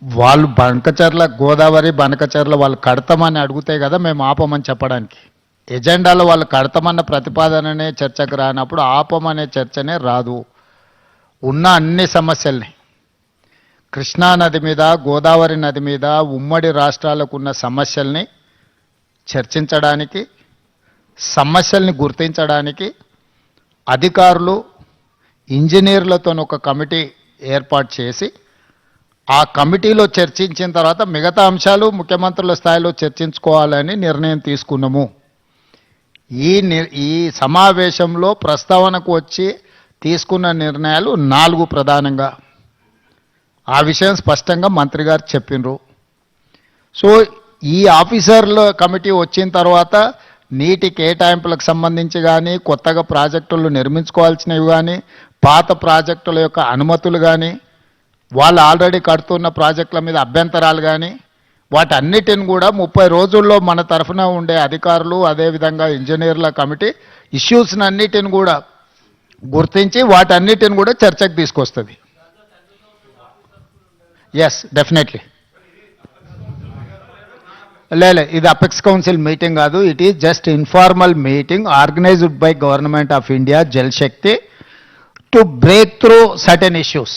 వాళ్ళు బనకచర్ల గోదావరి బనకచర్ల వాళ్ళు కడతామని అడిగితే కదా మేము ఆపమని చెప్పడానికి. ఎజెండాలో వాళ్ళు కడతామన్న ప్రతిపాదననే చర్చకు రానప్పుడు ఆపమనే చర్చనే రాదు. ఉన్న అన్ని సమస్యల్ని కృష్ణానది మీద గోదావరి నది మీద ఉమ్మడి రాష్ట్రాలకు ఉన్న సమస్యల్ని చర్చించడానికి, సమస్యల్ని గుర్తించడానికి అధికారులు ఇంజనీర్లతో ఒక కమిటీ ఏర్పాటు చేసి ఆ కమిటీలో చర్చించిన తర్వాత మిగతా అంశాలు ముఖ్యమంత్రుల స్థాయిలో చర్చించుకోవాలని నిర్ణయం తీసుకున్నాము. ఈ సమావేశంలో ప్రస్తావనకు వచ్చి తీసుకున్న నిర్ణయాలు 4 ప్రధానంగా. ఆ విషయం స్పష్టంగా మంత్రి గారు చెప్పినరు. సో ఈ ఆఫీసర్ల కమిటీ వచ్చిన తర్వాత నీటి కేటాయింపులకు సంబంధించి కానీ, కొత్తగా ప్రాజెక్టులు నిర్మించుకోవాల్సినవి కానీ, పాత ప్రాజెక్టుల యొక్క అనుమతులు కానీ, వాళ్ళు ఆల్రెడీ కడుతున్న ప్రాజెక్టుల మీద అభ్యంతరాలు కానీ, వాటన్నిటిని కూడా 30 రోజుల్లో మన తరఫున ఉండే అధికారులు అదేవిధంగా ఇంజనీర్ల కమిటీ ఇష్యూస్ని అన్నిటిని కూడా గుర్తించి వాటన్నిటిని కూడా చర్చకు తీసుకొస్తుంది. Yes, definitely. లేదు, ఇది అపెక్స్ కౌన్సిల్ మీటింగ్ కాదు. It is just informal meeting organised by government of India Jal Shakti to break through certain issues.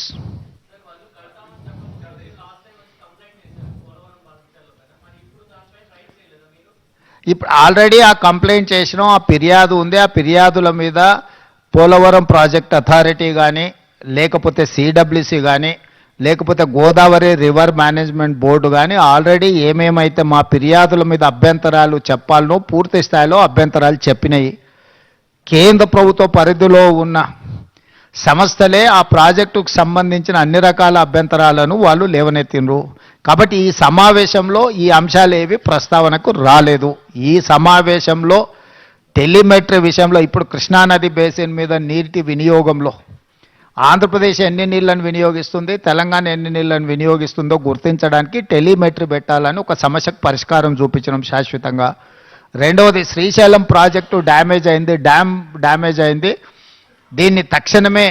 ఇప్పుడు ఆల్రెడీ ఆ కంప్లైంట్ చేసినాం, ఆ ఫిర్యాదు ఉంది. ఆ ఫిర్యాదుల మీద పోలవరం ప్రాజెక్ట్ అథారిటీ కానీ, లేకపోతే సిడబ్ల్యూసి కానీ, లేకపోతే గోదావరి రివర్ మేనేజ్మెంట్ బోర్డు కానీ ఆల్రెడీ ఏమేమైతే మా ఫిర్యాదుల మీద అభ్యంతరాలు చెప్పాలనో పూర్తి స్థాయిలో అభ్యంతరాలు చెప్పినాయి. కేంద్ర ప్రభుత్వ పరిధిలో ఉన్న సంస్థలే ఆ ప్రాజెక్టుకు సంబంధించిన అన్ని రకాల అభ్యంతరాలను వాళ్ళు లేవనెత్తినరు. కాబట్టి ఈ సమావేశంలో ఈ అంశాలు ఏవి ప్రస్తావనకు రాలేదు. ఈ సమావేశంలో టెలిమెట్రీ విషయంలో ఇప్పుడు కృష్ణానది బేసిన్ మీద నీటి వినియోగంలో ఆంధ్రప్రదేశ్ ఎన్ని నీళ్లను వినియోగిస్తుంది, తెలంగాణ ఎన్ని నీళ్లను వినియోగిస్తుందో గుర్తించడానికి టెలిమెట్రీ పెట్టాలని ఒక సమస్యకు పరిష్కారం చూపించడం శాశ్వతంగా. రెండవది, శ్రీశైలం ప్రాజెక్టు డ్యామ్ డ్యామేజ్ అయింది, దీన్ని తక్షణమే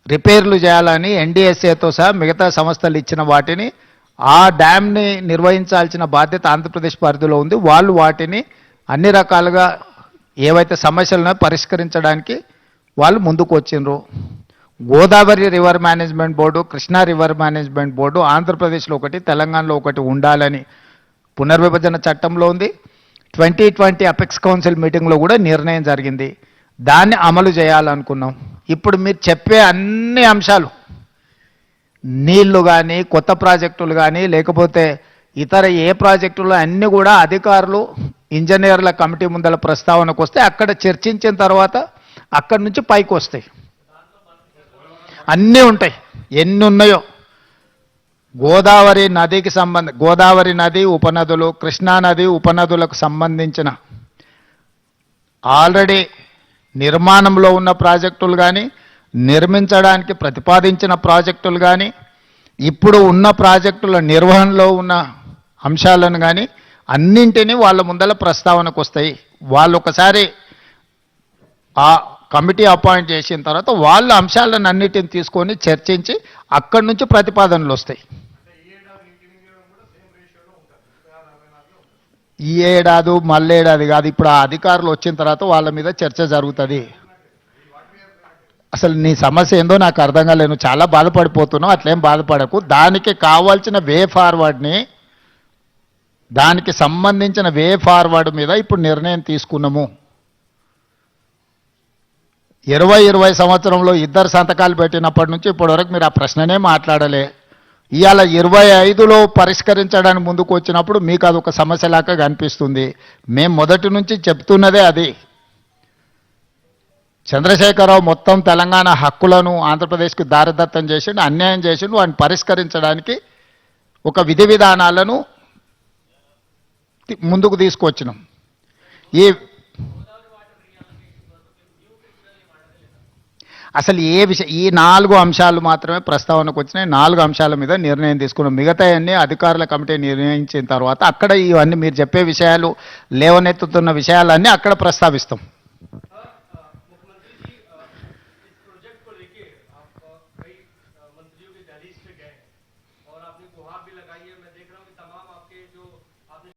రిపేర్లు చేయాలని ఎన్డీఎస్ఏతో సహా మిగతా సంస్థలు ఇచ్చిన వాటిని ఆ డ్యామ్ని నిర్వహించాల్సిన బాధ్యత ఆంధ్రప్రదేశ్ పరిధిలో ఉంది. వాళ్ళు వాటిని అన్ని రకాలుగా ఏవైతే సమస్యలను పరిష్కరించడానికి వాళ్ళు ముందుకు వచ్చిండ్రు. Godavari river management board, Krishna river management board ఆంధ్రప్రదేశ్లో ఒకటి, తెలంగాణలో ఒకటి ఉండాలని పునర్విభజన చట్టంలో ఉంది. 2020 అపెక్స్ కౌన్సిల్ మీటింగ్లో కూడా నిర్ణయం జరిగింది. దాన్ని అమలు చేయాలనుకున్నాం. ఇప్పుడు మీరు చెప్పే అన్ని అంశాలు, నీళ్లు కానీ, కొత్త ప్రాజెక్టులు కానీ, లేకపోతే ఇతర ఏ ప్రాజెక్టులు అన్నీ కూడా అధికారులు ఇంజనీర్ల కమిటీ ముందల ప్రస్తావనకు వస్తే అక్కడ చర్చించిన తర్వాత అక్కడి నుంచి పైకి వస్తాయి. అన్నీ ఉంటాయి, ఎన్ని ఉన్నాయో. గోదావరి నది ఉపనదులు, కృష్ణానది ఉపనదులకు సంబంధించిన ఆల్రెడీ నిర్మాణంలో ఉన్న ప్రాజెక్టులు కానీ, నిర్మించడానికి ప్రతిపాదించిన ప్రాజెక్టులు కానీ, ఇప్పుడు ఉన్న ప్రాజెక్టుల నిర్వహణలో ఉన్న అంశాలను కానీ అన్నింటినీ వాళ్ళ ముందల ప్రస్తావనకు వస్తాయి. వాళ్ళు ఒకసారి ఆ కమిటీ అపాయింట్ చేసిన తర్వాత వాళ్ళ అంశాలను అన్నిటిని తీసుకొని చర్చించి అక్కడి నుంచి ప్రతిపాదనలు వస్తాయి. ఈ ఏడాది మళ్ళేడాది కాదు, ఇప్పుడు ఆ అధికారులు వచ్చిన తర్వాత వాళ్ళ మీద చర్చ జరుగుతుంది. అసలు నీ సమస్య ఏందో నాకు అర్థం కాలేదు, చాలా బాధపడిపోతున్నావు. అట్లేం బాధపడకు. దానికి కావాల్సిన వే ఫార్వర్డ్ని, దానికి సంబంధించిన వే ఫార్వర్డ్ మీద ఇప్పుడు నిర్ణయం తీసుకున్నాము. 2020 సంవత్సరంలో 2 సంతకాలు పెట్టినప్పటి నుంచి ఇప్పటివరకు మీరు ఆ ప్రశ్ననే మాట్లాడలే. ఇవాళ 25లో పరిష్కరించడానికి ముందుకు వచ్చినప్పుడు మీకు అది ఒక సమస్యలాగా కనిపిస్తుంది. మేము మొదటి నుంచి చెప్తున్నదే అది. చంద్రశేఖరరావు మొత్తం తెలంగాణ హక్కులను ఆంధ్రప్రదేశ్కి దారదత్తం చేసిండు, అన్యాయం చేసిండు. వాటిని పరిష్కరించడానికి ఒక విధి విధానాలను ముందుకు తీసుకొచ్చినాం. అసలు ఈ 4 అంశాలు మాత్రమే ప్రస్తావనకు వచ్చినాయి. 4 అంశాల మీద నిర్ణయం తీసుకున్నాం. మిగతా అన్ని అధికారుల కమిటీ నిర్ణయించిన తర్వాత అక్కడ ఇవన్నీ మీరు చెప్పే విషయాలు, లేవనెత్తుతున్న విషయాలన్నీ అక్కడ ప్రస్తావిస్తాం. आपने गुहार भी लगाई है, मैं देख रहा हूँ कि तमाम